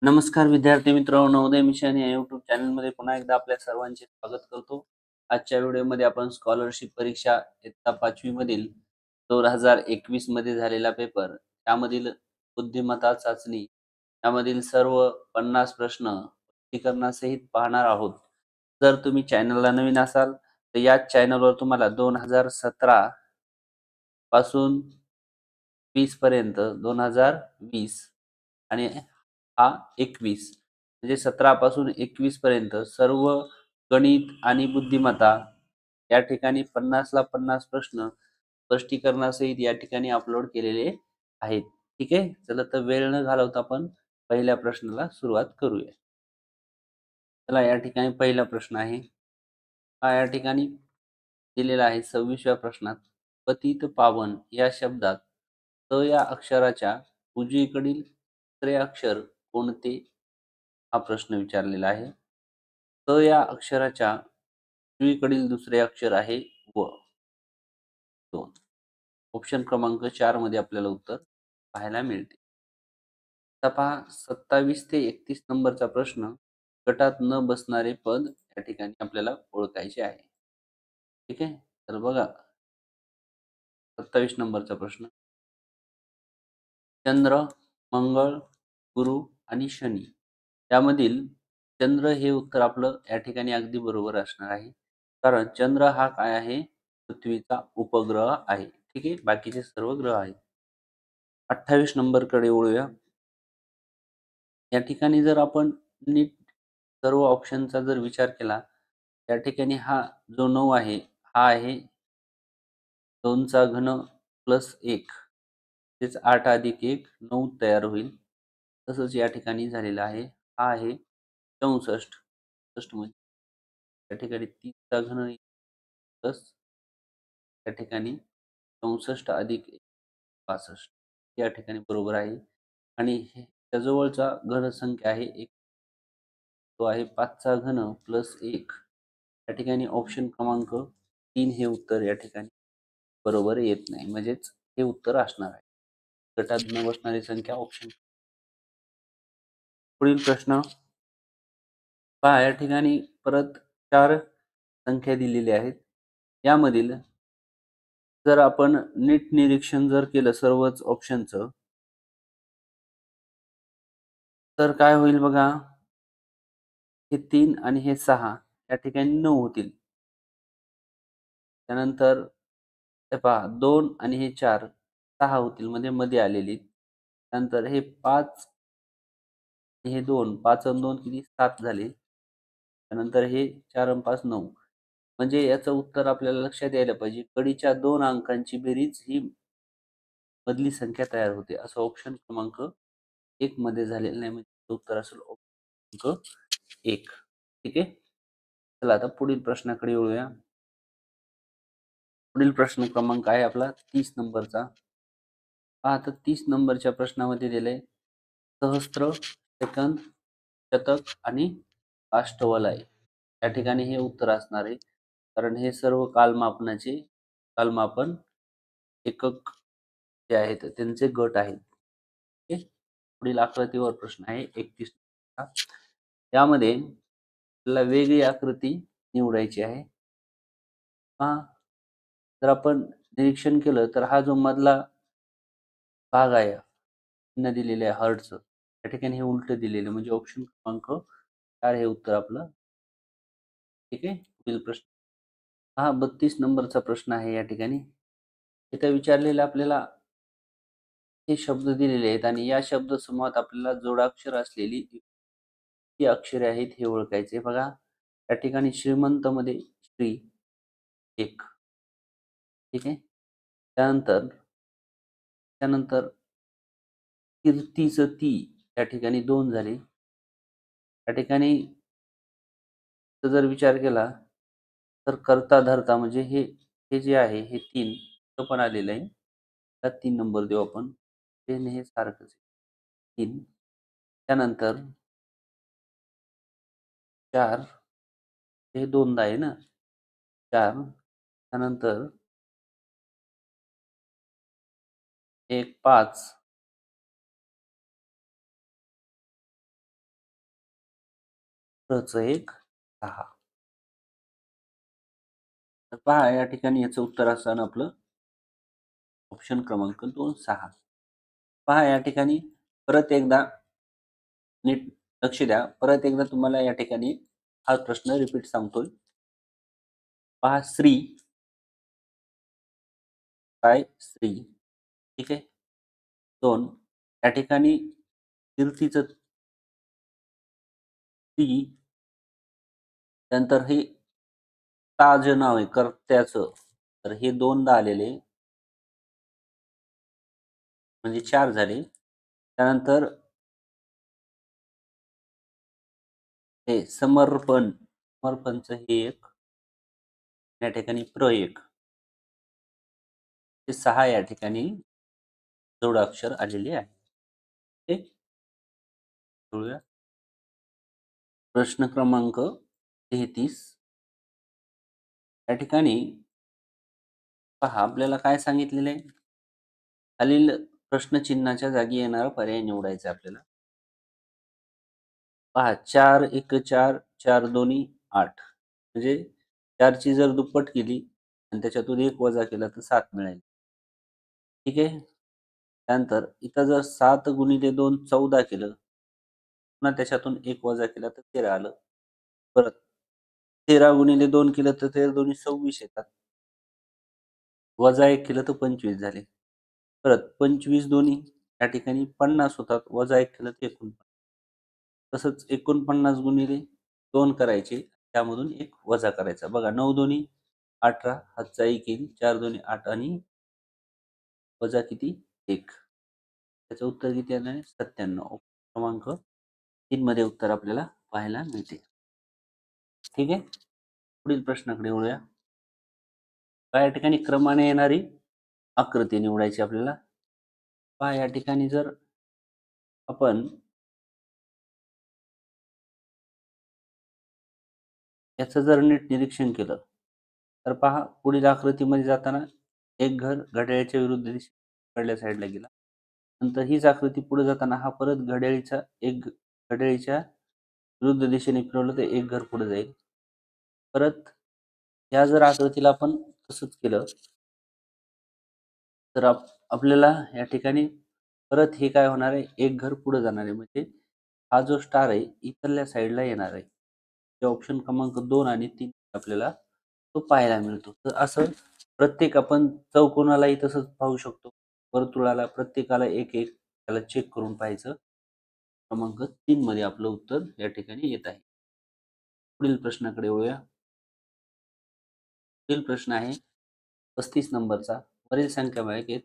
नमस्कार विद्यार्थी मित्रांनो, नवोदय मिशन या YouTube चॅनलमध्ये पुन्हा एकदा आपल्या सर्वांचे स्वागत करतो. आजच्या व्हिडिओमध्ये आपण स्कॉलरशिप परीक्षा इयत्ता 5वी मधील 2021 मध्ये झालेला पेपर, त्यामधील बुद्धिमत्ता चाचणी, त्यामधील सर्व 50 प्रश्न स्पष्टीकरणासहित पाहणार आहोत. जर तुम्ही चॅनलला नवीन असाल, तर याच चॅनलवर तुम्हाला 2017 पासून 20 पर्यंत 2020 आणि हा 21 म्हणजे 17 पासून 21 पर्यंत सर्व गणित आणि बुद्धिमत्ता या ठिकाणी 50 ला 50 प्रश्न स्पष्टीकरणासहित या ठिकाणी अपलोड केलेले आहेत. ठीक आहे. चला तर वेळ न घालवता आपण पहिल्या प्रश्नाला सुरुवात करूया. चला या ठिकाणी पहिला प्रश्न आहे. हा या ठिकाणी दिलेला आहे 26व्या प्रश्नात. पतित पावन या शब्दात त या अक्षराच्या उजवीकडील दुसरे अक्षर कोणते? हा प्रश्न विचारलेला आहे. त या अक्षराच्या उजवीकडील दुसरे अक्षर आहे व. 2. ऑप्शन क्रमांक 4 मध्ये आपल्याला उत्तर पाहायला मिळते. आता पहा 27 ते 31 नंबरचा प्रश्न. गटात न बसणारे पद या ठिकाणी आपल्याला ओळखायचे आहे. ठीक आहे. तर बघा 27 नंबरचा प्रश्न. चंद्र, मंगळ, गुरु आणि शनी यामधील चंद्र हे उत्तर आपलं या ठिकाणी अगदी बरोबर असणार आहे. कारण चंद्र हा काय आहे? पृथ्वीचा उपग्रह आहे. ठीक आहे. बाकीचे सर्व ग्रह आहेत. 28 नंबरकडे वळूया. या ठिकाणी जर आपण नीट सर्व ऑप्शनचा जर विचार केला, या ठिकाणी हा जो 9 आहे, हा आहे 2चा घन प्लस 1 तेच 8 अधिक 1 9 तयार होईल. तसंच या ठिकाणी झालेलं आहे. हा आहे 64. 64 म्हणजे या ठिकाणी 3चा घन प्लस या ठिकाणी 64 अधिक 65 या ठिकाणी बरोबर आहे. आणि त्या जवळचा घनसंख्या आहे 1. तो आहे 5चा घन प्लस 1. या ठिकाणी ऑप्शन क्रमांक 3 हे उत्तर या ठिकाणी बरोबर येत नाही. म्हणजेच हे उत्तर असणार आहे. गटात न बसणारी संख्या ऑप्शन. पुढील प्रश्न पहा. या ठिकाणी परत 4 संख्या दिलेल्या आहेत. यामधील जर आपण नीट निरीक्षण जर केलं सर्वच ऑप्शनचं, तर काय होईल बघा. हे 3 आणि हे 6 या ठिकाणी 9 होतील. त्यानंतर हे पहा 2 आणि हे 4 6 होतील म्हणजे मध्ये आलेली. त्यानंतर हे 5 आणि हे 2 5 आणि 2 किती 7 झाले. त्यानंतर हे 4 आणि 5 9. म्हणजे याचं उत्तर आपल्याला लक्षात यायला पाहिजे. कडीच्या 2 अंकांची बेरीज ही मधली संख्या तयार होते. असं ऑप्शन क्रमांक 1 मध्ये झालेलं नाही. म्हणजे उत्तर असेल ऑप्शन क्रमांक 1. ठीक आहे. चला आता पुढील प्रश्नाकडे वळूया. पुढील प्रश्न क्रमांक आहे आपला 30 नंबरचा. पहा आता 30 नंबरच्या प्रश्नामध्ये दिलंय सहस्त्र, सेकंद, शतक आणि अष्टवलय. या ठिकाणी हे उत्तर असणार आहे. कारण हे सर्व कालमापन एकक जे आहेत त्यांचे गट आहेत. ओके. पुढील आकृतीवर प्रश्न आहे 31. यामध्ये आपल्याला वेगळी आकृती निवडायची आहे. पहा जर आपण निरीक्षण केलं तर हा जो मधला भाग आहे चिन्ह दिलेले आहे हर्टचं, त्या ठिकाणी हे उलट दिलेलं म्हणजे ऑप्शन क्रमांक 4 हे उत्तर आपलं. ठीक आहे. पुढील प्रश्न हा 32 नंबरचा प्रश्न आहे. या ठिकाणी इथे विचारलेलं आपल्याला हे शब्द दिलेले आहेत आणि या शब्द समूहात आपल्याला जोडाक्षर असलेली किती अक्षरे आहेत हे ओळखायचे. बघा या ठिकाणी श्रीमंत मध्ये श्री 1. ठीक आहे. त्यानंतर त्यानंतर कीर्तीचं ती या ठिकाणी 2 झाले. या ठिकाणी जर विचार केला तर करता धरता म्हणजे हे हे जे आहे हे 3 पण आलेलं आहे. त्यात 3 नंबर देऊ आपण. हे सारखंच आहे 3. त्यानंतर 4 हे 2दा आहे ना 4. त्यानंतर 1 5 च एक 6. तर पहा या ठिकाणी याचं उत्तर असणार आपलं ऑप्शन क्रमांक 2 6. पहा या ठिकाणी परत एकदा नीट लक्ष द्या. परत एकदा तुम्हाला या ठिकाणी हा प्रश्न रिपीट सांगतोय. पहा श्री काय स्त्री. ठीक आहे. 2 या ठिकाणी कीर्तीचं ती त्यानंतर हे ता जे नाव आहे कर्त्याचं तर हे दोनदा आलेले म्हणजे 4 झाले. त्यानंतर हे समर्पणचं हे एक या ठिकाणी एक हे 6 या ठिकाणी जोडाक्षर आलेले आहे. ठीक. बघूया. प्रश्न क्रमांक 33 या ठिकाणी पहा आपल्याला काय सांगितलेलं आहे? खालील प्रश्नचिन्हाच्या जागी येणारा पर्याय निवडायचा आहे आपल्याला. पहा 4 1 4 4 दोन्ही 8 म्हणजे 4 ची जर दुप्पट केली आणि त्याच्यातून 1 वजा केला तर 7 मिळेल. ठीक आहे. त्यानंतर इथं जर 7 गुणिले 2 14 केलं, पुन्हा त्याच्यातून 1 वजा केला तर 13 आलं. परत 13 गुणिले 2 केलं तर 13 दोन्ही 26 येतात. वजा 1 केलं तर 25 झाले. परत 25 दोन्ही या ठिकाणी 50 होतात. वजा 1 केलं तर 49. तसंच 49 गुणिले 2 करायचे. त्यामधून 1 वजा करायचा. बघा 9 दोन्ही 18 हातचा 1 येईल. 4 दोन्ही 8 आणि वजा किती 1. त्याचं उत्तर किती येणार आहे? 97. क्रमांक 3 मध्ये उत्तर आपल्याला पाहायला मिळते. ठीक आहे. पुढील प्रश्नाकडे वळूया. पहा या ठिकाणी क्रमाने येणारी आकृती निवडायची आपल्याला. पहा या ठिकाणी जर आपण याचं जर नीट निरीक्षण केलं तर पहा पुढील आकृतीमध्ये जाताना एक घर घड्याळाच्या विरुद्ध दिशेकडल्या साईडला गेला. नंतर हीच आकृती पुढे जाताना हा परत घड्याळीच्या विरुद्ध दिशेने फिरवलं तर एक घर पुढे जाईल. परत या जर आकृतीला आपण तसंच केलं तर आपल्याला या ठिकाणी परत हे काय होणार आहे? एक घर पुढे जाणार आहे. म्हणजे हा जो स्टार आहे इकडल्या साईडला येणार आहे. ते ऑप्शन क्रमांक 2 आणि 3 आपल्याला तो पाहायला मिळतो. तर असं प्रत्येक आपण चौकोनालाही तसंच पाहू शकतो. वर्तुळाला प्रत्येकाला एक-एक त्याला चेक करून पाहायचं. क्रमांक 3 मध्ये आपलं उत्तर या ठिकाणी येत आहे. पुढील प्रश्नाकडे वळूया. पुढील प्रश्न आहे 35 नंबरचा. वरील संख्यामालिकेत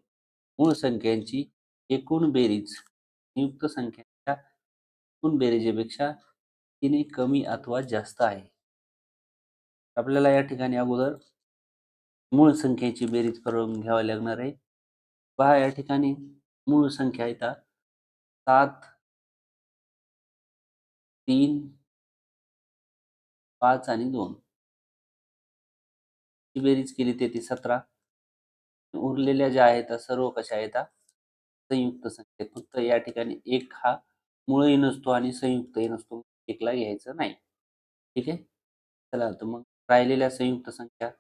मूळ संख्यांची एकूण बेरीज संयुक्त संख्यांच्या एकूण बेरीजेपेक्षा किती कमी अथवा जास्त आहे? आपल्याला या ठिकाणी अगोदर मूळ संख्येची बेरीज करून घ्यावी लागणार आहे. पहा या ठिकाणी मूळ संख्या येतात 7, 3, 5 आणि 2. ची बेरीज केली तर ती 17. उरलेल्या ज्या आहेत त्या सर्व कशा आहेत? संयुक्त संख्या. फक्त या ठिकाणी 1 हा मूळही नसतो आणि संयुक्तही नसतो. 1 ला घ्यायचं नाही. ठीक आहे. चला तर मग राहिलेल्या संयुक्त संख्या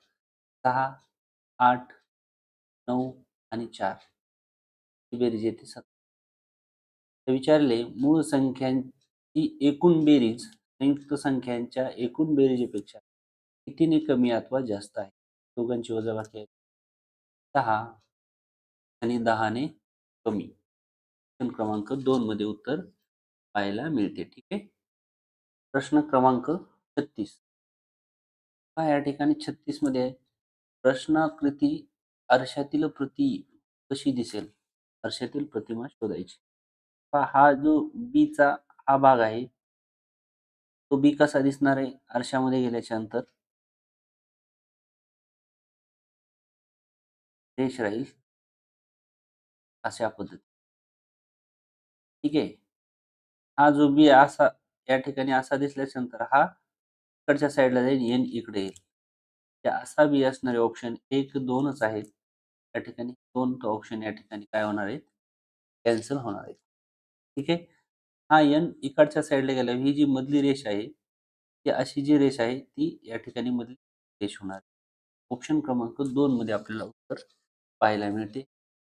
6, 8, 9 आणि 4 ही बेरीज येते 17. विचारले मूळ संख्यांची एकूण बेरीज संयुक्त संख्यांच्या एकूण बेरीजेपेक्षा कितीने कमी अथवा जास्त आहे? दोघांची वजाबाकी आहे 6 आणि 10 ने कमी. प्रश्न क्रमांक 2 मध्ये उत्तर पाहायला मिळते. ठीक आहे. प्रश्न क्रमांक 36. पहा या ठिकाणी 36 मध्ये आहे. प्रश्नाकृती आरशातील प्रति कशी दिसेल? आरशातील प्रतिमा शोधायची. पहा हा जो बी चा हा भाग आहे तो बी कसा दिसणार आहे आरशामध्ये गेल्याच्या नंतर? रेष राहील अशा पद्धती. ठीक आहे. हा जो बी असा या ठिकाणी असा दिसल्याच्या नंतर हा इकडच्या साईडला जाईल एन इकडे येईल. ते असा बी असणारे ऑप्शन 1, 2च आहेत. या ठिकाणी 2 तो ऑप्शन या ठिकाणी काय होणार आहे? कॅन्सल होणार आहे. ठीक आहे. हा एन इकडच्या साईडला गेला ही जी मधली रेष आहे की अशी जी रेष आहे ती या ठिकाणी मधली रेष होणार. ऑप्शन क्रमांक 2 मध्ये आपल्याला उत्तर पाहायला मिळते.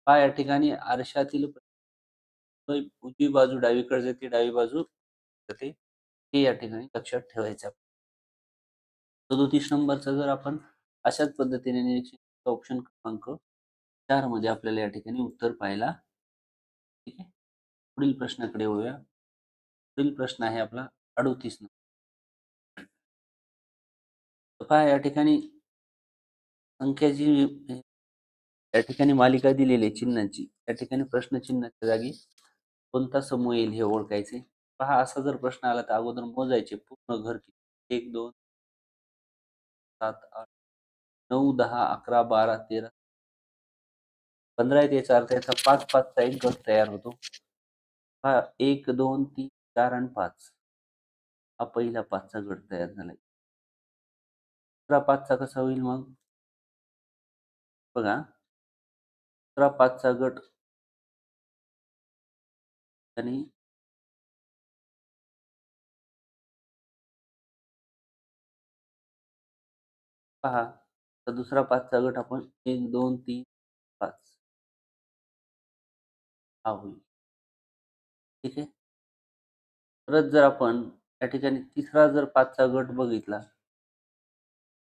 पहा या ठिकाणी आरशातील उजवी बाजू डावीकडे जाते, डावी बाजू जाते. हे या ठिकाणी लक्षात ठेवायचं आहे. 37 नंबरचा जर आपण अशाच पद्धतीने निरीक्षण केलं, ऑप्शन क्रमांक 4 मध्ये आपल्याला या ठिकाणी उत्तर पाहायला. ठीक आहे. पुढील प्रश्नाकडे वळूया. पुढील प्रश्न आहे आपला 38 नंबर. तर पहा या ठिकाणी संख्याची या ठिकाणी मालिका दिलेली आहे चिन्हांची. या ठिकाणी प्रश्नचिन्हाच्या जागी कोणता समूह येईल हे ओळखायचे. पहा असा जर प्रश्न आला तर अगोदर मोजायचे पूर्ण घर किती. 1, 2, 7, 8, 9, 10, 11, 12, 13, 15 आहेत. याचा अर्थ याचा 5 5चा एक गट तयार होतो. हा 1, 2, 3, 4 आणि 5 हा पहिला 5चा गट तयार झालाय. दुसरा 5चा कसा होईल मग? बघा, दुसरा 5चा गट आणि पहा, तर दुसरा 5चा गट आपण 1, 2, 3, 5 हा होईल. ठीक आहे. परत जर आपण या ठिकाणी तिसरा जर 5चा गट बघितला,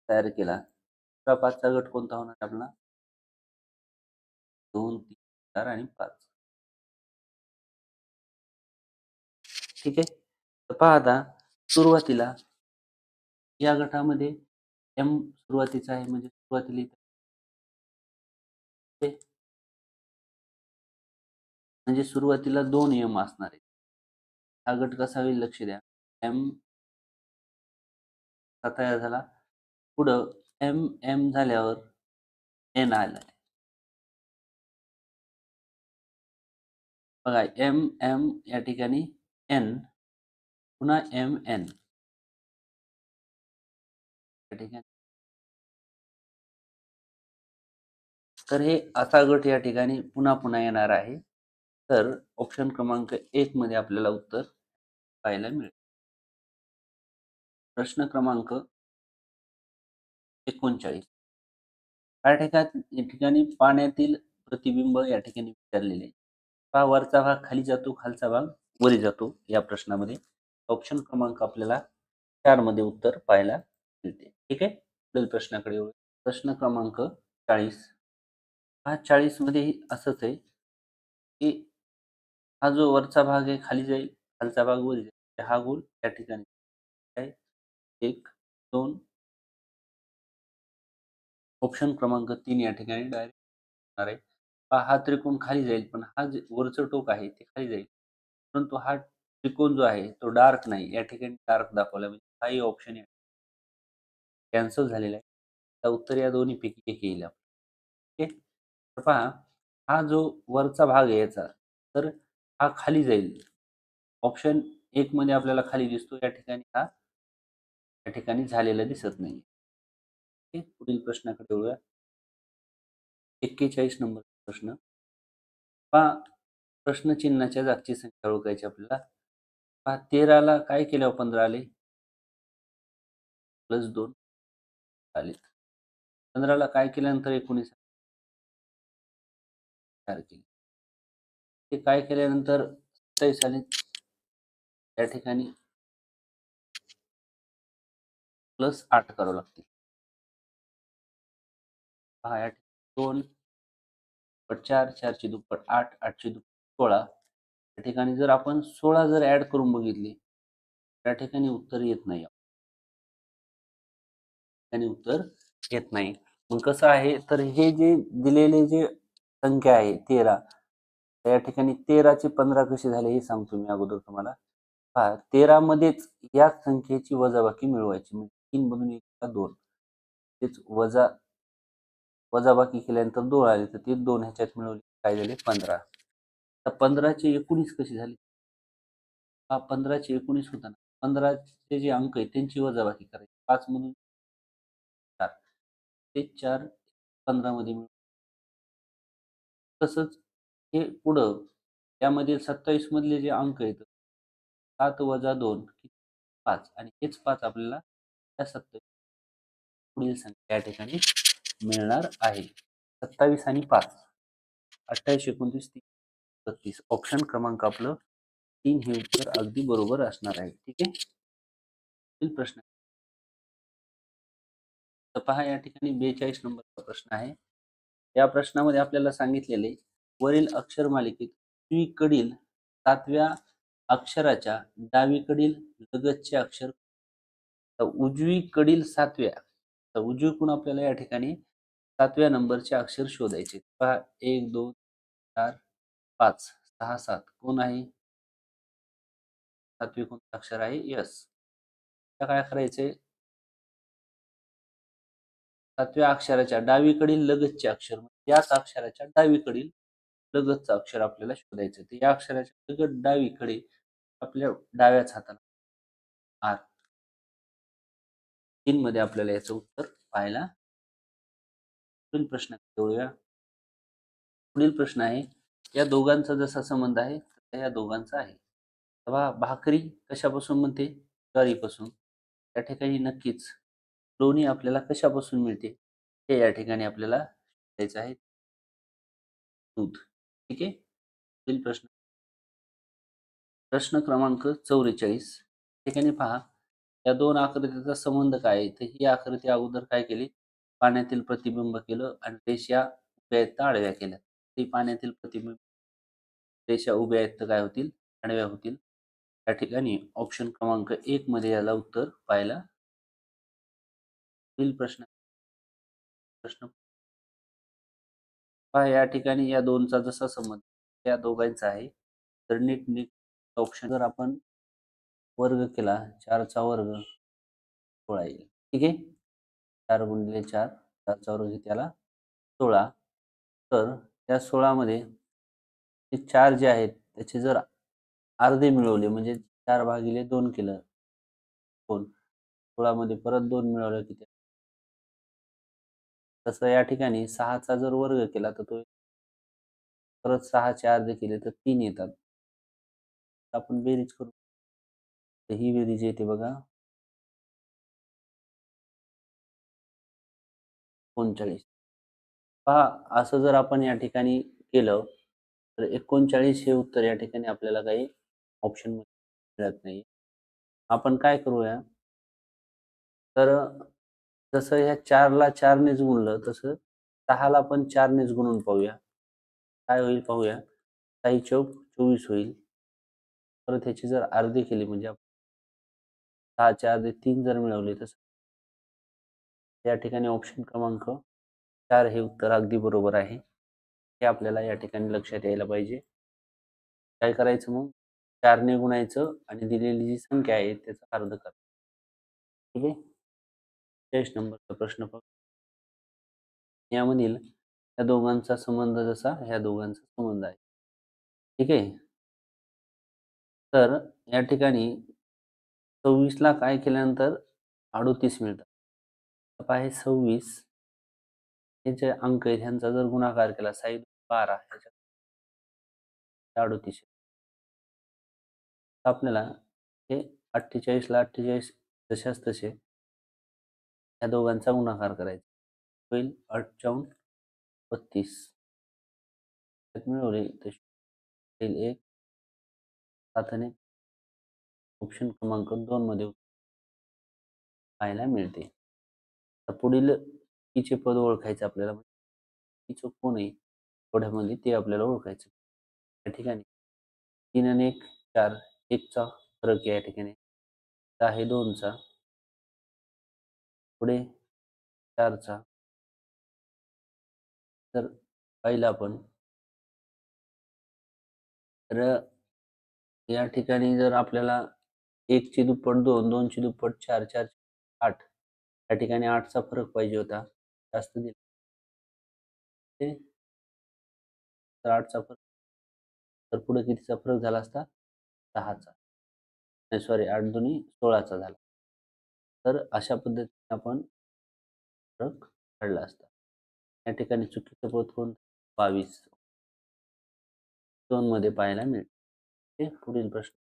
तयार केला, तिसरा 5चा गट कोणता होणार आपला? 2, 3, 4 आणि 5. ठीक आहे. तर पहा आता सुरुवातीला या गटामध्ये एम सुरुवातीचा आहे, म्हणजे सुरुवातीला इथे म्हणजे सुरुवातीला 2 एम असणार आहेत. हा गट कसा होईल लक्ष द्या. एम हा तयार झाला. पुढं एम एम झाल्यावर एन आला. बघा, एम एम या ठिकाणी एन, पुन्हा एम एन या ठिकाणी. तर हे असा गट या ठिकाणी पुन्हा पुन्हा येणार आहे. तर ऑप्शन क्रमांक 1 मध्ये आपल्याला उत्तर पाहायला मिळेल. प्रश्न क्रमांक 39. या ठिकाणी पाण्यातील प्रतिबिंब या ठिकाणी विचारलेले आहे. पहा वरचा भाग खाली जातो, खालचा भाग वरी जातो या प्रश्नामध्ये. ऑप्शन क्रमांक आपल्याला 4 मध्ये उत्तर पाहायला मिळते. ठीक आहे. पुढील प्रश्नाकडे वळू. प्रश्न क्रमांक 40. हा 40 मध्ये असंच आहे की हा जो वरचा भाग आहे खाली जाईल, खालचा भाग वर जाईल. हा गोल या ठिकाणी काय 1, 2. ऑप्शन क्रमांक 3 या ठिकाणी डायरेक्ट होणार आहे. हा त्रिकोण खाली जाईल, पण हा जे वरचं टोक आहे ते खाली जाईल. परंतु हा त्रिकोण जो आहे तो डार्क नाही. या ठिकाणी डार्क दाखवला, म्हणजे हाही ऑप्शन कॅन्सल झालेला आहे. तर उत्तर या दोन्हीपैकी एक येईल आपलं. ओके. तर पहा, हा जो वरचा भाग आहे याचा, तर हा खाली जाईल. ऑप्शन 1 मध्ये आपल्याला खाली दिसतो. या ठिकाणी हा या ठिकाणी झालेला दिसत नाही. ओके. पुढील प्रश्नाकडे वळूया. 41 नंबर प्रश्न. पहा, प्रश्नचिन्हाच्या जागची संख्या ओळखायची आपल्याला. पहा 13 ला काय केल्यावर 15 आले? +2 आले. 15 ला काय केल्यानंतर 19 4 केले. ते काय केल्यानंतर 27 आले. त्या ठिकाणी +8 करावं लागतील. पहा या 2 पट 4, 4 ची दुप्पट 8, 8 ची दुप्पट 16. या ठिकाणी जर आपण 16 जर ॲड करून बघितले, त्या ठिकाणी उत्तर येत नाही. त्याने उत्तर येत नाही. मग कसं आहे, तर हे जे दिलेले जे संख्या आहे 13, या ठिकाणी 13 चे 15 कसे झाले हे सांगतो मी अगोदर तुम्हाला. पहा 13 मध्येच या संख्येची वजाबाकी मिळवायची. म्हणजे 3 मधून 1 ला 2. तेच वजाबाकी केल्यानंतर 2 आले, तर ते 2 ह्याच्यात मिळवले काय झाले 15. तर 15 चे 19 कशी झाली? हा 15 चे 19 होता ना. 15 चे जे अंक आहेत त्यांची वजाबाकी करायची. 5 मधून 4. ते 4 15 मध्ये मिळून. तसंच हे पुढं त्यामध्ये 27 मधले जे अंक आहेत 7 - 2 5 आणि हेच 5 आपल्याला त्या 27 पुढील संख्या या ठिकाणी मिळणार आहे. 27 आणि 5 28, 29, 30, 36 ऑप्शन क्रमांक आपलं 3 हे उत्तर अगदी बरोबर असणार आहे. ठीक आहे. पुढील प्रश्न. तर पहा या ठिकाणी 42 नंबरचा प्रश्न आहे. या प्रश्नामध्ये आपल्याला सांगितलेले वरील अक्षर मालिकेत उजवीकडील 7व्या अक्षराच्या डावीकडील लगतचे अक्षर. तर उजवीकडील 7व्या, तर उजवीकडून आपल्याला या ठिकाणी 7व्या नंबरचे अक्षर शोधायचे. पहा 1, 2, 4, 5, 6, 7 कोण आहे? 7वे कोणतं अक्षर आहे? यस. आता काय करायचंय? 7व्या अक्षराच्या डावीकडील लगतचे अक्षर म्हणजे याच अक्षराच्या डावीकडील लगतचं अक्षर आपल्याला शोधायचं. तर या अक्षराच्या लगत डावीकडे आपल्या डाव्याच हाताला आर 3 मध्ये आपल्याला याचं उत्तर पाहायला. पुढील प्रश्न जोडूया. पुढील प्रश्न आहे, या दोघांचा जसा संबंध आहे तसा या दोघांचा आहे. तेव्हा भाकरी कशापासून बनते? ज्वारीपासून. त्या ठिकाणी नक्कीच लोणी आपल्याला कशापासून मिळते? हे या ठिकाणी आपल्याला शोधायचं आहे. दूध. ठीक आहे. पुढील प्रश्न. प्रश्न क्रमांक 44. ठिकाणी पहा, या दोन आकृतीचा संबंध काय आहे? तर ही आकृती अगोदर काय केली? पाण्यातील प्रतिबिंब केलं आणि रेषा उभ्या आहेत तर आडव्या केल्या. ती पाण्यातील प्रतिबिंब रेषा उभ्या आहेत तर काय होतील? आडव्या होतील. त्या ठिकाणी ऑप्शन क्रमांक 1 मध्ये याला उत्तर पाहायला. पुढील प्रश्न. प्रश्न पहा या ठिकाणी या दोनचा जसा संबंध या दोघांचा आहे, तर नीट ऑप्शन जर आपण वर्ग केला 4 चा वर्ग 16 येईल. ठीक आहे. 4 गुणिले 4 4 चा वर्ग त्याला 16. तर त्या 16 मध्ये ते 4 जे आहेत त्याचे जर अर्धे मिळवले म्हणजे 4 भागिले 2 केलं 2. 16 मध्ये परत 2 मिळवलं किती? तसं या ठिकाणी 6 चा जर वर्ग केला तर तो परत 6 चे अर्धे केले तर 3 येतात. आपण बेरीज करू. तर ही बेरीज येते बघा 39. पहा असं जर आपण या ठिकाणी केलं तर 39 हे उत्तर या ठिकाणी आपल्याला काही ऑप्शन मिळत नाही. आपण काय करूया? तर जसं ह्या 4 ला 4 नेच गुणलं तसं 6 ला पण 4 नेच गुणून पाहूया. काय होईल पाहूया. 6 चौक 24 होईल. परत ह्याची जर अर्धी केली म्हणजे 6 चे अर्धे 3 जर मिळवले तर या ठिकाणी ऑप्शन क्रमांक 4 हे उत्तर अगदी बरोबर आहे. हे आपल्याला या ठिकाणी लक्षात यायला पाहिजे. काय करायचं मग? 4 ने गुणायचं आणि दिलेली जी संख्या आहे त्याचा अर्ध करायचं. ठीक आहे. 43 नंबरचा प्रश्न पाहू. यामधील या दोघांचा संबंध जसा ह्या दोघांचा संबंध आहे. ठीक आहे. तर या ठिकाणी 26 ला काय केल्यानंतर 38 मिळतात. आता हे 26 हे जे अंक आहेत ह्यांचा जर गुणाकार केला 6 12 ह्याच्यात 38 आपल्याला हे 48 ला 48 जशाच तसे या दोघांचा गुणाकार करायचा. होईल 58 32 मिळवले तसे 1 7 ऑप्शन क्रमांक 2 मध्ये पाहायला मिळते. तर पुढील चे पद ओळखायचं आपल्याला. चूक कोण आहे थोड्यामध्ये ते आपल्याला ओळखायचं. या ठिकाणी 3 आणि 1 4 1 चा फरक आहे या ठिकाणी. 6 आहे 2 चा. पुढे 4 चा. तर पाहिलं आपण तर या ठिकाणी जर आपल्याला 1 ची दुप्पट 2 2 ची दुप्पट 4 4 8 या ठिकाणी 8 चा फरक पाहिजे होता. जास्त दिला. ते तर 8 चा फरक. तर पुढे कितीचा फरक झाला असता? 10 चा. नाही सॉरी 8 दुनी 16 चा झाला. तर अशा पद्धतीने आपण फरक काढला असता. या ठिकाणी चुकीचं पद कोणतं? 22 2 मध्ये पाहायला मिळते. पुढील प्रश्न.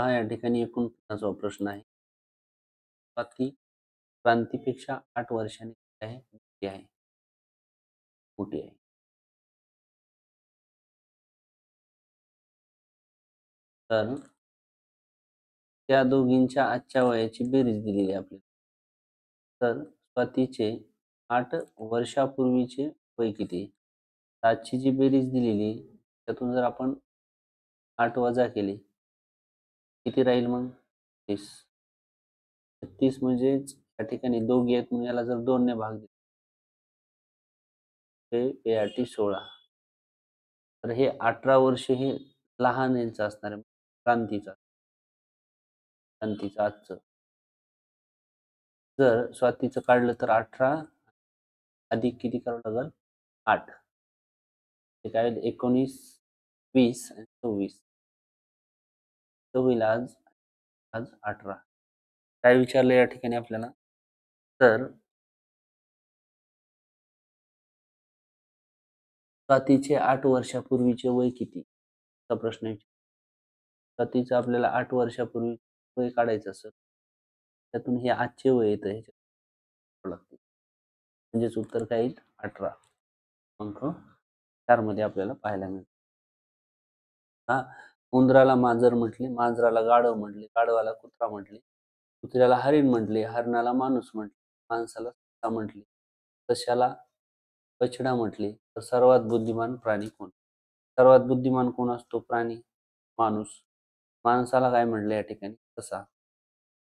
पहा या ठिकाणी 49वा प्रश्न आहे. स्वाती क्रांतीपेक्षा 8 वर्षांनी काय आहे? मोठी आहे. मोठी आहे. तर त्या दोघींच्या आजच्या वयाची बेरीज दिलेली आहे आपल्याला. तर स्वातीचे 8 वर्षापूर्वीचे वय किती? आजची जी बेरीज दिलेली आहे, त्यातून जर आपण 8 वजा केले, किती राहील मग? 30. 30 म्हणजेच या ठिकाणी दोघी आहेत म्हणून याला जर 2 ने भाग दिला, ते बेआटी 16. तर हे 18 वर्ष हे लहान यांचं असणार आहे. क्रांतीचा क्रांतीचं आजचं. जर स्वातीचं काढलं तर 18 अधिक किती करावं लागेल? 8. ते काय होईल? 19, 20 आणि 24. होईल आज आज 18. काय विचारलं या ठिकाणी आपल्याला? तर स्वातीचे 8 वर्षापूर्वीचे वय किती? असा प्रश्न विचारला. स्वातीचं आपल्याला 8 वर्षापूर्वी वय काढायचं असेल, त्यातून हे आजचे वय येतं ह्याच्यात लागते. म्हणजेच उत्तर काय येईल? 18. अंक 4 मध्ये आपल्याला पाहायला मिळतं. हा, उंदराला मांजर म्हटले, मांजराला गाढव म्हटले, गाढवाला कुत्रा म्हटले, कुत्र्याला हरिण म्हटले, हरणाला माणूस म्हटले, माणसाला ससा म्हटले, सशाला बछडा म्हटले, तर सर्वात बुद्धिमान प्राणी कोण? सर्वात बुद्धिमान कोण असतो प्राणी? माणूस. माणसाला काय म्हटलं या ठिकाणी? ससा.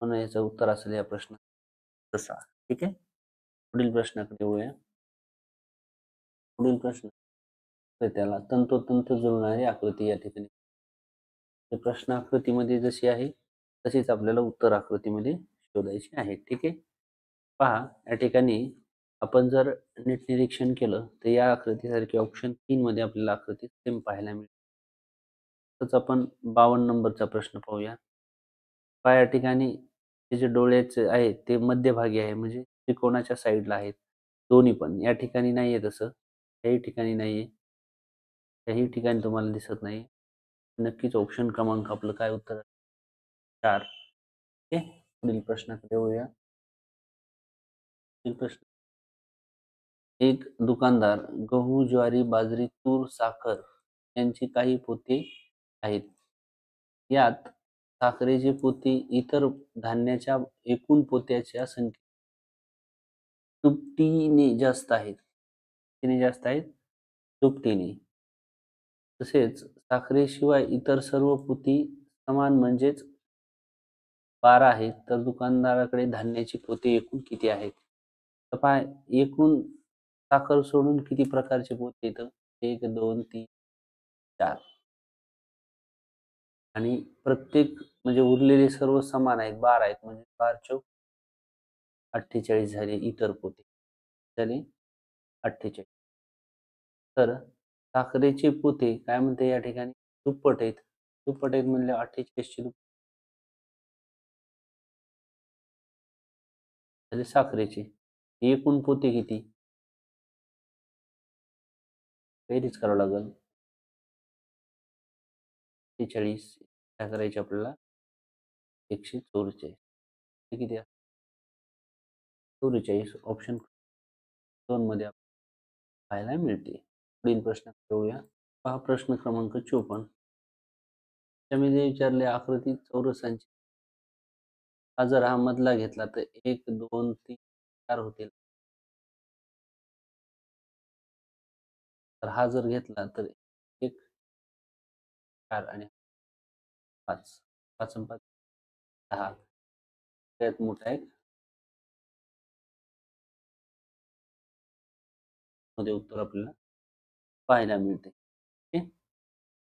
म्हणून याचं उत्तर असेल या प्रश्नात ससा. ठीक आहे. पुढील प्रश्नाकडे येऊया. पुढील प्रश्न तर त्याला तंतोतंत जुळणारी आकृती या ठिकाणी. प्रश्न आकृतीमध्ये जशी आहे तशीच आपल्याला उत्तर आकृतीमध्ये शोधायची आहे. ठीक आहे. पहा या ठिकाणी आपण जर नीट निरीक्षण केलं तर या आकृतीसारखी ऑप्शन 3 मध्ये आपल्याला आकृती सेम पाहायला मिळते. तसंच आपण 52 नंबरचा प्रश्न पाहूया. पहा या ठिकाणी ते जे डोळ्याचे आहे ते मध्यभागी आहे म्हणजे त्रिकोणाच्या साईडला आहेत. दोन्ही पण. या ठिकाणी नाहीये तसं. याही ठिकाणी नाहीये. त्याही ठिकाणी तुम्हाला दिसत नाही. नक्कीच ऑप्शन क्रमांक आपलं काय उत्तर? 4. ओके. पुढील प्रश्नाकडे येऊया. पुढील प्रश्न. एक दुकानदार गहू, ज्वारी, बाजरी, तूर, साखर यांची काही पोती आहेत. यात साखरेची पोती इतर धान्याच्या एकूण पोत्याच्या संख्येत दुपटीने जास्त आहेत. कितीने जास्त आहेत? दुपटीने. तसेच साखरेशिवाय इतर सर्व पोती समान म्हणजेच 12 आहेत. तर दुकानदाराकडे धान्याची पोती एकूण किती आहेत? तर पहा एकूण साखर सोडून किती प्रकारचे पोते येतं? 1, 2, 3, 4 आणि प्रत्येक म्हणजे उरलेले सर्व समान आहेत. 12 आहेत म्हणजे 4 चौक 48 झाले इतर पोते. झाले 48. तर साखरेचे पोते काय म्हणते या ठिकाणी? दुप्पट आहेत. दुप्पट आहेत म्हणल्यावर 48 चे दुप्पट झाले साखरेचे. एकूण पोते किती? बेरीज करावं लागेल. 43 काय करायचे आपल्याला? 144. हे किती आहे? 44 ऑप्शन 2 मध्ये पाहायला मिळते. पुढील प्रश्न घेऊया. पहा प्रश्न क्रमांक 54. त्यामध्ये विचारले आकृती चौरसांची. हा जर हा मधला घेतला तर 1, 2, 3, 4 होतील. तर हा जर घेतला तर 1, 4 आणि 5. 5 आणि 5 10. त्यात मोठा आहे मध्ये उत्तर आपल्याला पाहायला मिळते. ओके.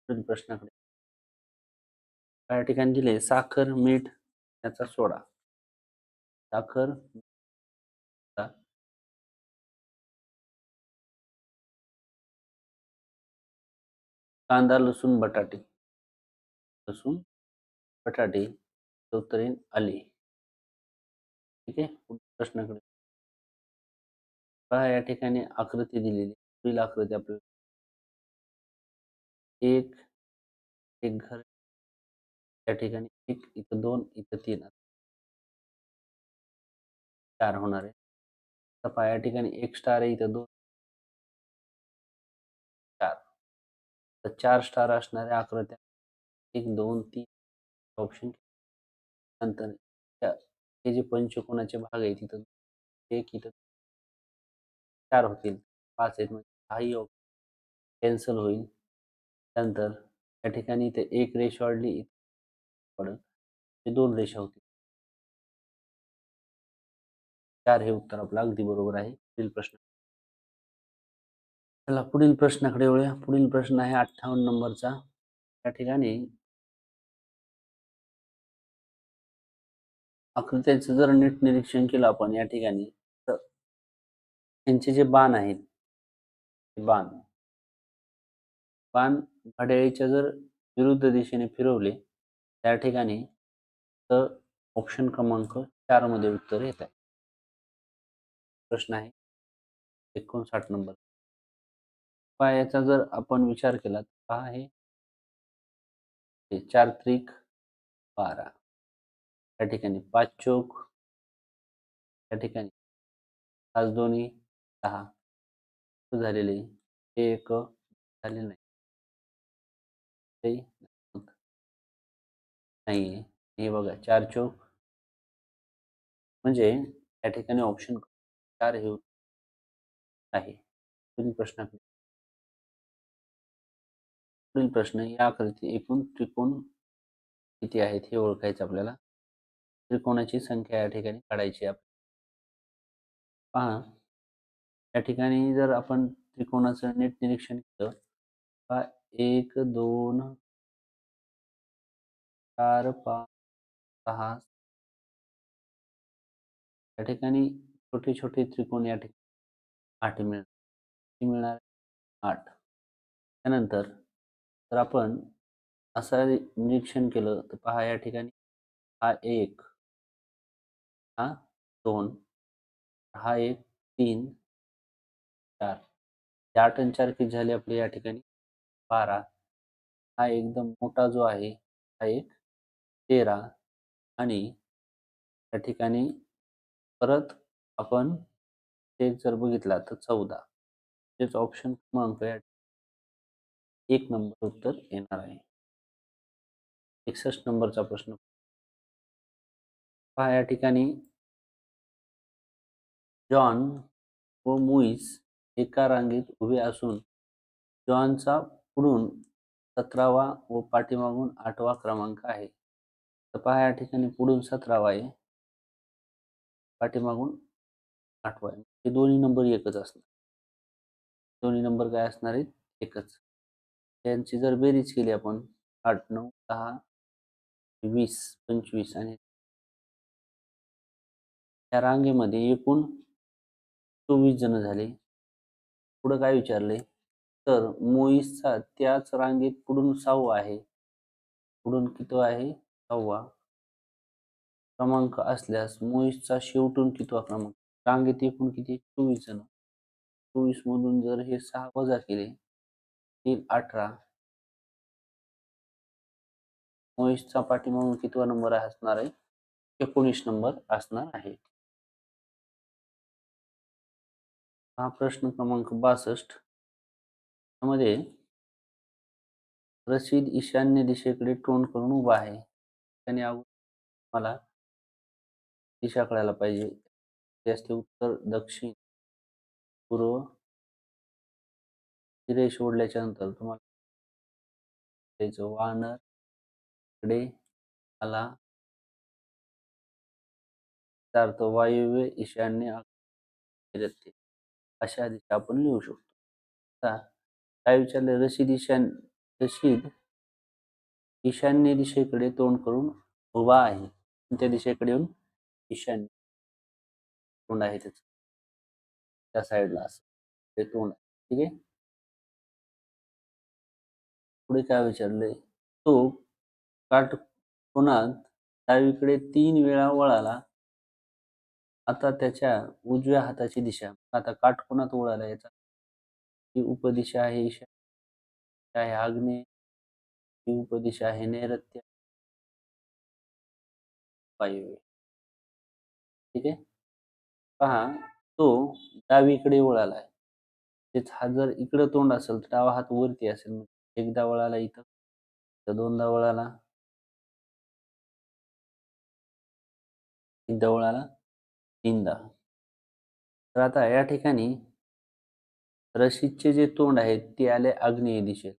पुढील प्रश्नाकडे. या ठिकाणी दिले साखर, मीठ याचा सोडा. साखर, कांदा, लसूण, बटाटे. लसूण, बटाटे. उत्तर येईल आले. ठीक आहे. पुढील प्रश्नाकडे. पहा या ठिकाणी आकृती दिलेली. पुढील आकृती आपल्याला एक एक घर त्या ठिकाणी 1, इथं 2, इथं 3, 4 होणार आहे. तर पहा या ठिकाणी 1 स्टार आहे, इथं 2, 4. तर 4 स्टार असणाऱ्या आकृत्या 1, 2, 3 ऑप्शन नंतर हे जे पंचकोनाचे भाग आहेत तिथं 1, इथं 4 होतील. 5 आहेत म्हणजे हाही कॅन्सल होईल. त्यानंतर त्या ठिकाणी इथे 1 रेष वाढली, पडेल. हे 2 रेषा होतील. 4 हे उत्तर आपलं अगदी बरोबर आहे. पुढील प्रश्न. चला पुढील प्रश्नाकडे वळूया. पुढील प्रश्न आहे 58 नंबरचा. त्या ठिकाणी आकृत्यांचं जर नीट निरीक्षण केलं आपण या ठिकाणी, तर यांचे जे बाण आहेत, ते बाण बाण घड्याळीच्या जर विरुद्ध दिशेने फिरवले, त्या ठिकाणी तर ऑप्शन क्रमांक 4 मध्ये उत्तर येत आहे. प्रश्न आहे 59 नंबर. पहा याचा जर आपण विचार केला तर पहा हे 4 त्रिक 12, त्या ठिकाणी 5 चोक, त्या ठिकाणी 5 दोन्ही 10 झालेले आहे. हे एक झाले नाही, ते नाहीये. हे बघा 4 चोक म्हणजे या ठिकाणी ऑप्शन 4 हे आहे. पुढील प्रश्न या आकृती एकूण त्रिकोण किती आहेत हे ओळखायचं आपल्याला. त्रिकोणाची संख्या या ठिकाणी काढायची आहे. पहा या ठिकाणी जर आपण त्रिकोणाचं नीट निरीक्षण केलं, पहा 1, 2, 4, 5, 6 या ठिकाणी छोटे छोटे त्रिकोण या ठिकाणी 8 मिळणार. किती मिळणार? 8. त्यानंतर जर आपण असं निरीक्षण केलं तर पहा या ठिकाणी हा 1, हा 2, हा 1, 3, 4. 8 आणि 4 किती झाले आपले या ठिकाणी 12. हा एकदम मोठा जो आहे हा एक 13 आणि त्या ठिकाणी परत आपण ते जर बघितला तर 14. तेच ऑप्शन क्रमांक 1 नंबर उत्तर येणार आहे. 61 नंबरचा प्रश्न पहा या ठिकाणी जॉन व मुईस एका रांगेत उभे असून जॉनचा पुढून 17वा व पाठीमागून 8वा क्रमांक आहे. तर पहा या ठिकाणी पुढून 17वा आहे, पाठीमागून 8वा आहे. हे दोन्ही नंबर एकच असणार. दोन्ही नंबर काय असणार आहेत? एकच. त्यांची जर बेरीज केली आपण 8, 9, 10, 20, 25 आणि या रांगेमध्ये एकूण 24 जण झाले. पुढे काय विचारले? तर मोईसचा त्याच रांगेत पुढून 6वा आहे. पुढून किती आहे? 6वा क्रमांक असल्यास मोईसचा शेवटून कितवा क्रमांक? रांगेत एकूण किती? 24 जण. 24 मधून जर हे 6 वजा केले तर 18. मोईसचा पाठीमागून कितवा नंबर असणार आहे? 19 नंबर असणार आहे. हा प्रश्न क्रमांक 62 मध्ये रशीद ईशान्य दिशेकडे तोंड करून उभा आहे. त्याने मला दिशा कळायला पाहिजे. त्याचे उत्तर दक्षिण, पूर्व. रेष ओढल्याच्या नंतर तुम्हाला त्याचं वानर इकडे आला, अर्थ वायव्य, ईशान्य, नैऋत्य अशा दिशा आपण लिहू शकतो. आता काय विचारले? रशीद ईशान्य दिशेकडे तोंड करून उभा आहे. त्या दिशेकडे येऊन ईशान्य तोंड आहे त्याचं, त्या साईडला असं ते तोंड. ठीक आहे. पुढे काय विचारले? तो काटकोनात डावीकडे 3 वेळा वळाला. आता त्याच्या उजव्या हाताची दिशा. आता काटकोनात वळाला याचा ही उपदिशा आहे ईशान्य, आहे आग्नेय, ही उपदिशा आहे नैऋत्य. 5 आहे. ठीक आहे. पहा, तो डावीकडे वळाला आहे. तेच हा जर इकडं तोंड असेल तर डावा हात वरती असेल. एकदा वळाला इथं, तर दोनदा वळाला, एकदा वळाला, तीनदा. तर आता या ठिकाणी रशीदचे जे तोंड आहे ते आले आग्नेय दिशेत.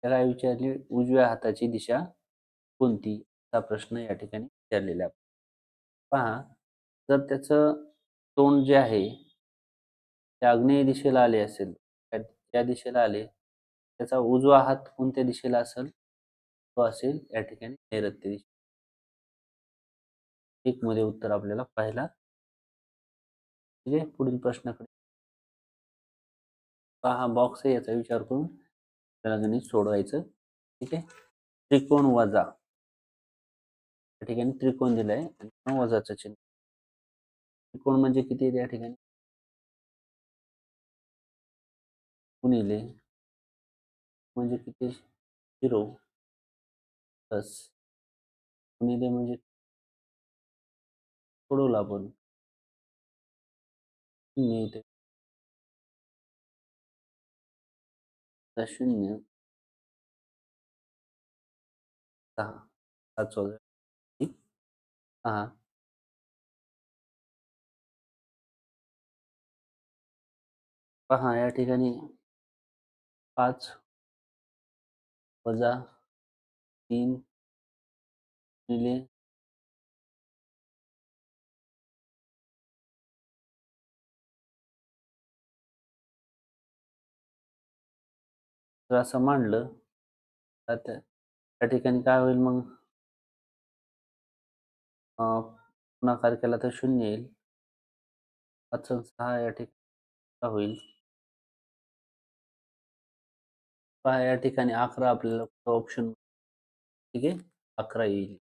त्याला विचारले उजव्या हाताची दिशा कोणती? असा प्रश्न या ठिकाणी विचारलेला आहे. पहा, जर त्याचं तोंड जे आहे ते आग्नेय दिशेला आले असेल, त्या दिशेला आले, त्याचा उजवा हात कोणत्या दिशेला असेल? तो असेल या ठिकाणी नैऋत्य दिशा. एक मध्ये उत्तर आपल्याला पाहायला. ठीक आहे. पुढील प्रश्नाकडे पहा, बॉक्स आहे, याचा विचार करून त्याला गणित सोडवायचं. ठीक आहे. त्रिकोण वजा, या ठिकाणी त्रिकोण दिलाय आणि वजाचं चिन्ह. त्रिकोण म्हणजे किती आहे या ठिकाणी? गुणिले म्हणजे किती? 0 प्लस गुणिले म्हणजे सोडवलं आपण 0 येते. 0 6 7 वजा 6. पहा, या ठिकाणी 5 वजा 3 गुणिले जर असं मांडलं तर त्या ठिकाणी काय होईल मग? गुणाकार केला तर 0 येईल. 5 आणि 6 या ठिकाणी काय होईल? पहा, या ठिकाणी 11 आपल्याला ऑप्शन. ठीक आहे. 11 येईल.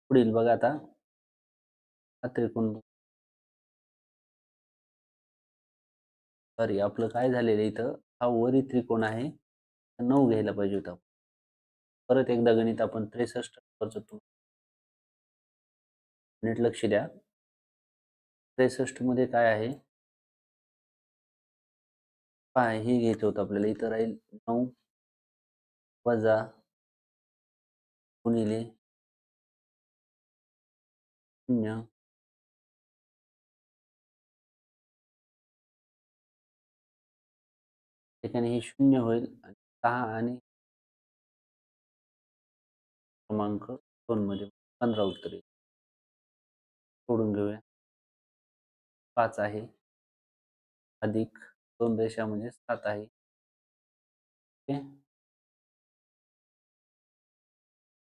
पुढील बघा आता, हा त्रिकोण, सॉरी आपलं काय झालेलं इथं, हा वरी त्रिकोण आहे, 9 घ्यायला पाहिजे होता. परत एकदा गणित आपण 63 नंबरचं नीट लक्ष द्या. 63 मध्ये काय आहे? पहा, हे घ्यायचं होतं आपल्याला. इथं राहील 9 वजा गुणिले 0 ठिकाणी हे 0 होईल आणि 6 आणि क्रमांक 2 मध्ये 15 उत्तर येईल. सोडून घेऊया. 5 आहे अधिक 2 रेषा म्हणजे 7 आहे. ओके.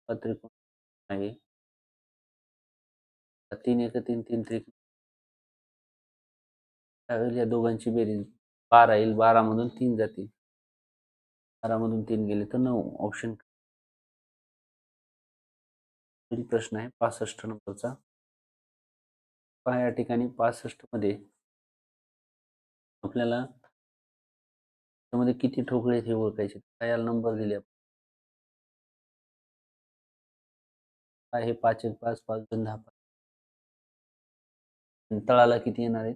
त्रिकोण आहे 3 1 3 3 त्रिकोण. त्यावेळी या दोघांची बेरीज 12 येईल. 12 मधून 3 जातील. 12 मधून 3 गेले तर 9. ऑप्शन. पुढील प्रश्न आहे 65 नंबरचा. पहा, या ठिकाणी 65 मध्ये आपल्याला त्यामध्ये किती ठोकळे आहेत हे ओळखायचे. काय याला नंबर दिले आहे? 5 1 5 5 2 10 5. तळाला किती येणार आहेत?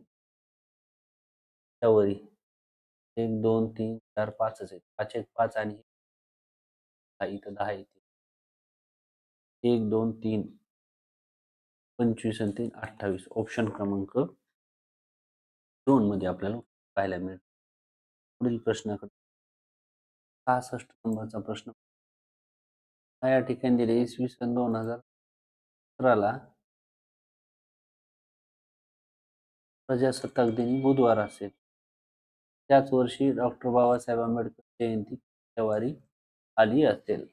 त्यावरी 1 2 3 4 5 आहेत. 5 1 5 आणि इथं 10 येते. 1 2 3 25 आणि 3 28. ऑप्शन क्रमांक 2 मध्ये आपल्याला पाहायला मिळेल. पुढील प्रश्नाकडे 66 नंबरचा प्रश्न. या ठिकाणी दिले इसवी सन 2017 ला प्रजासत्ताक दिनी बुधवार असेल. त्याच वर्षी डॉक्टर बाबासाहेब आंबेडकर जयंती केवारी आली असेल.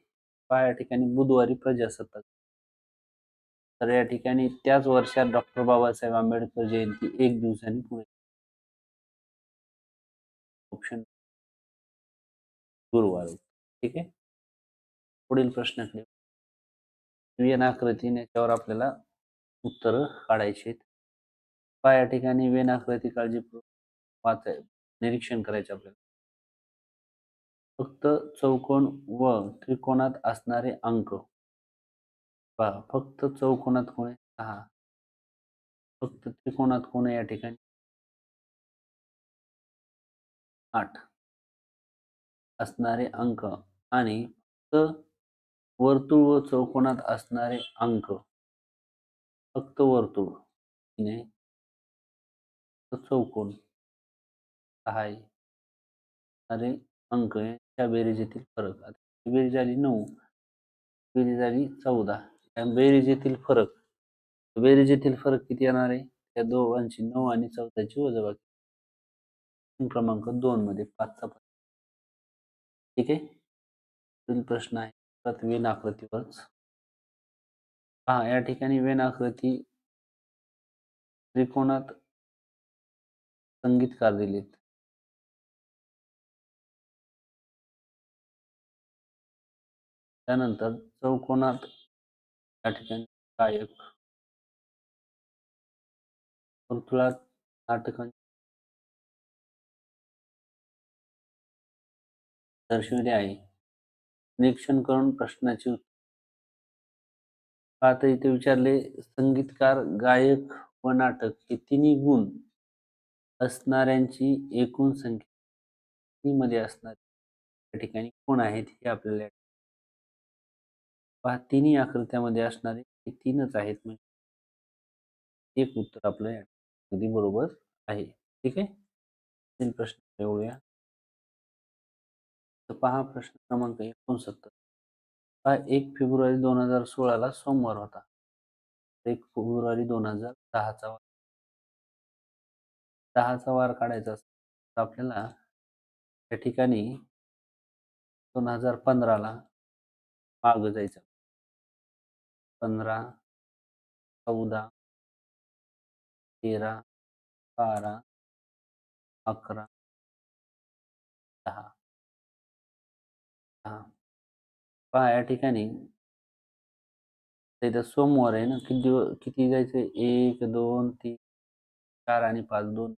पहा, या ठिकाणी बुधवारी प्रजासत्ताक. तर या ठिकाणी त्याच वर्षात डॉक्टर बाबासाहेब आंबेडकर जयंती 1 दिवसांनी पुढे. ऑप्शन गुरुवार. ठीक आहे. पुढील प्रश्नाकडे वेन आकृतीने याच्यावर आपल्याला उत्तर काढायची आहेत. पहा, या ठिकाणी वेन आकृती काळजीपूर्वक निरीक्षण करायचे आपल्याला. फक्त चौकोन व त्रिकोणात असणारे अंक पहा फक्त चौकोनात कोण आहे? 6. फक्त त्रिकोणात कोण आहे या ठिकाणी? 8 असणारे अंक आणि फक्त वर्तुळ व चौकोनात असणारे अंक. फक्त वर्तुळ 3 आहे. फक्त चौकोन 6 आहे. असणारे अंक यांच्या बेरीजेतील फरक. आता बेरीज झाली 9, बेरीज झाली 14. या बेरीजेतील फरक. बेरीजेतील फरक किती येणार आहे? त्या दोघांची 9 आणि 14 ची वजाबाकी. क्रमांक 2 मध्ये 5 चा ठीक आहे. पुढील प्रश्न आहे परत वेन आकृतीवरच. पहा या ठिकाणी वेन आकृती त्रिकोणात संगीतकार दिलेत. त्यानंतर चौकोनात या ठिकाणी गायक, वर्तुळात नाटकांचे दर्शविले आहे. निरीक्षण करून प्रश्नाची उत्तर. आता इथे विचारले संगीतकार, गायक व नाटक हे तिन्ही गुण असणाऱ्यांची एकूण संख्या मध्ये असणार या ठिकाणी कोण आहेत हे आपल्याला पहा तिन्ही आकृत्यामध्ये असणारे हे 3च आहेत म्हणजे एक उत्तर आपलं अगदी बरोबर आहे. ठीक आहे. तीन प्रश्न बघूया. तर पहा प्रश्न क्रमांक 69. हा 1 फेब्रुवारी 2016 ला सोमवार होता. 1 फेब्रुवारी 2010 चा वार. 10 चा वार काढायचा असेल तर आपल्याला त्या ठिकाणी 2015 ला मागं जायचं. 15, 14, 13, 12, 11, 10. पहा या ठिकाणी इथं सोमवार आहे ना, किती जायचंय? 1, 2, 3, 4 आणि 5. 2,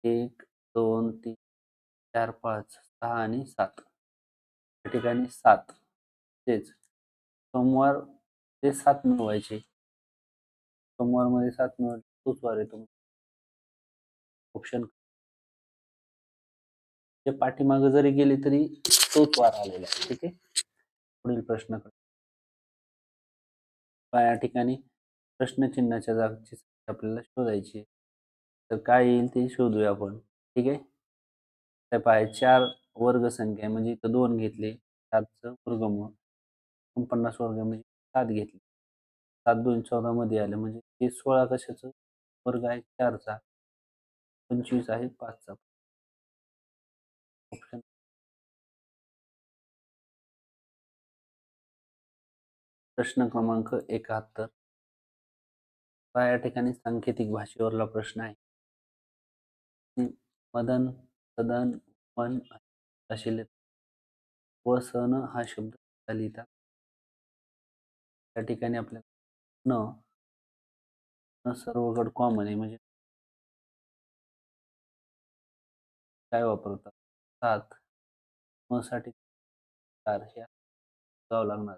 1, 2, 3, 4, 5, 6 आणि 7. या ठिकाणी 7. तेच सोमवार ते 7 मिळवायचे. सोमवार मध्ये 7 मिळवले तोच वार येतो. ऑप्शन ते पाठीमागे जरी गेले तरी तोच वार आलेला आहे. ठीक आहे. पुढील प्रश्न या ठिकाणी प्रश्नचिन्हाच्या जागची आपल्याला शोधायची. तर काय येईल ते शोधूया आपण. ठीक आहे. तर पहा 4 वर्ग संख्या म्हणजे इथं 2 घेतले. 7चं वर्गमूळ 49 वर्ग म्हणजे 7 घेतले. 7 2 14 मध्ये आले म्हणजे हे 16 कशाचं वर्ग आहे? 4चा. 25 आहे 5चा. ऑप्शन प्रश्न क्रमांक 71. या ठिकाणी सांकेतिक भाषेवरला प्रश्न आहे. मदन, सदन, मन असे व सन हा शब्द लिहितात. त्या ठिकाणी आपल्याला न सर्वकड कॉमन आहे म्हणजे काय वापरतात? 7 म साठी 4 हे जावं लागणार.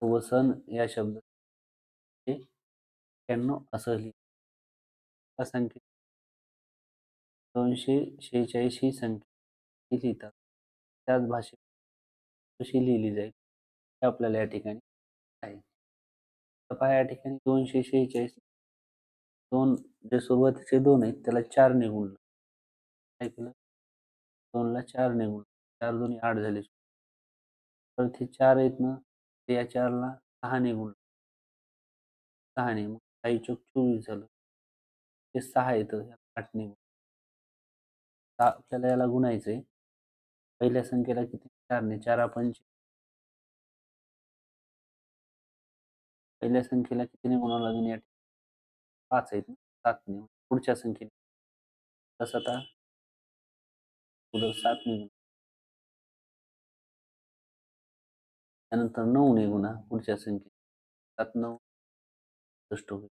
वसन या शब्दाचे 91 असं लिहितात. संख्या 246 ही संख्या लिहितात. त्याच भाषेत कशी लिहिली जाईल हे आपल्याला या ठिकाणी आहे. तर पहा या ठिकाणी 246 2 जे सुरुवातीचे 2 आहेत त्याला 4 ने गुणलं. काय केलं? 2 ला 4 ने गुणलं. 4 2 8 झाले. परत हे 4 आहेत ना, ते या 4 ला 6 ने गुणलं. 6 ने मग 6 चोक 24 झालं. ते 6 येतं 8 ने आपल्याला याला गुणायचंय. पहिल्या संख्येला किती? 4 ने. 4 पंचे. पहिल्या संख्येला कितीने गुणावं लागेल? या 5 आहेत ना, 7 ने. पुढच्या संख्येने तसं आता पुढं 7 ने त्यानंतर 9 ने गुणा पुढच्या संख्येने. 7 9 होईल.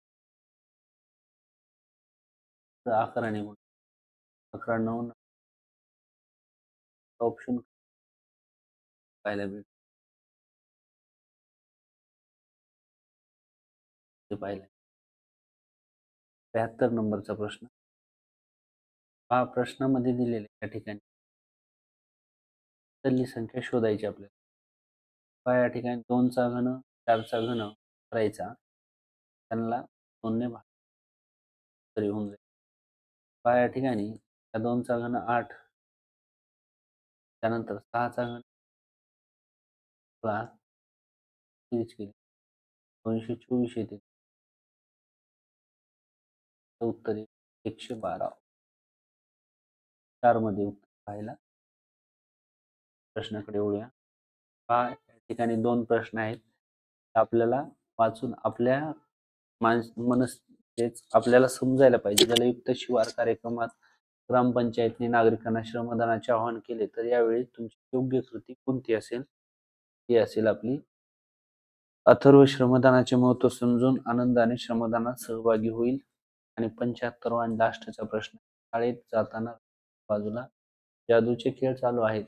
11 ने गुणा. 11 9 ऑप्शन पाहायला भेटेल. ते पाहिलं. 73 नंबरचा प्रश्न. हा प्रश्नामध्ये दिलेला या ठिकाणी पहिली संख्या शोधायची आपल्याला. पहा या ठिकाणी 2चा घन 4चा घन करायचा, त्यांना 2 ने तरी होऊन जाईल. पहा या ठिकाणी त्या 2चा घन 8, त्यानंतर 6चा घन 30 केली 224 येते. उत्तर येईल 112. 4 मध्ये उत्तर पाहायला. प्रश्नाकडे वळूया. पहा या ठिकाणी 2 प्रश्न आहेत. आपल्याला वाचून आपल्या तेच आपल्याला समजायला पाहिजे. जलयुक्त शिवार कार्यक्रमात ग्रामपंचायतने नागरिकांना श्रमदानाचे आवाहन केले, तर यावेळी तुमची योग्य कृती कोणती असेल? ती असेल आपली अथर्व श्रमदानाचे महत्त्व समजून आनंदाने श्रमदानात सहभागी होईल. आणि 75वा आणि लास्टचा प्रश्न, शाळेत जाताना बाजूला जादूचे खेळ चालू आहेत,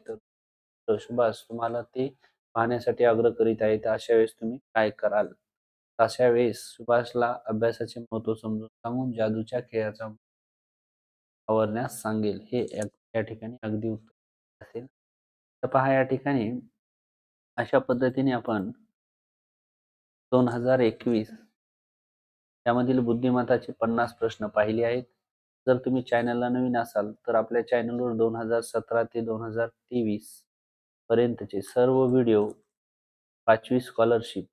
तर सुभाष तुम्हाला ते पाहण्यासाठी आग्रह करीत आहे, तर अशा वेळेस तुम्ही काय कराल? अशा वेळेस सुभाषला अभ्यासाचे महत्त्व समजून सांगून जादूच्या खेळाचा आवरण्यास सांगेल. हे या ठिकाणी अगदी उत्तर असेल. तर पहा या ठिकाणी अशा पद्धतीने आपण 2021 त्यामधील बुद्धिमत्ताचे 50 प्रश्न पाहिले आहेत. जर तुम्ही चॅनलला नवीन असाल तर आपल्या चॅनलवर 2017 ते 2023 पर्यंतचे सर्व व्हिडिओ 5वी स्कॉलरशिप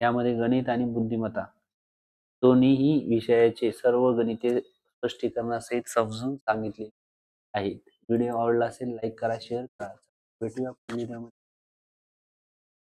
यामध्ये गणित आणि बुद्धिमत्ता दोन्हीही विषयाचे सर्व गणिते स्पष्टीकरणासहित समजून सांगितले आहेत. व्हिडिओ आवडला असेल लाईक करा, शेअर करा. भेटूया पुढील व्हिडिओमध्ये.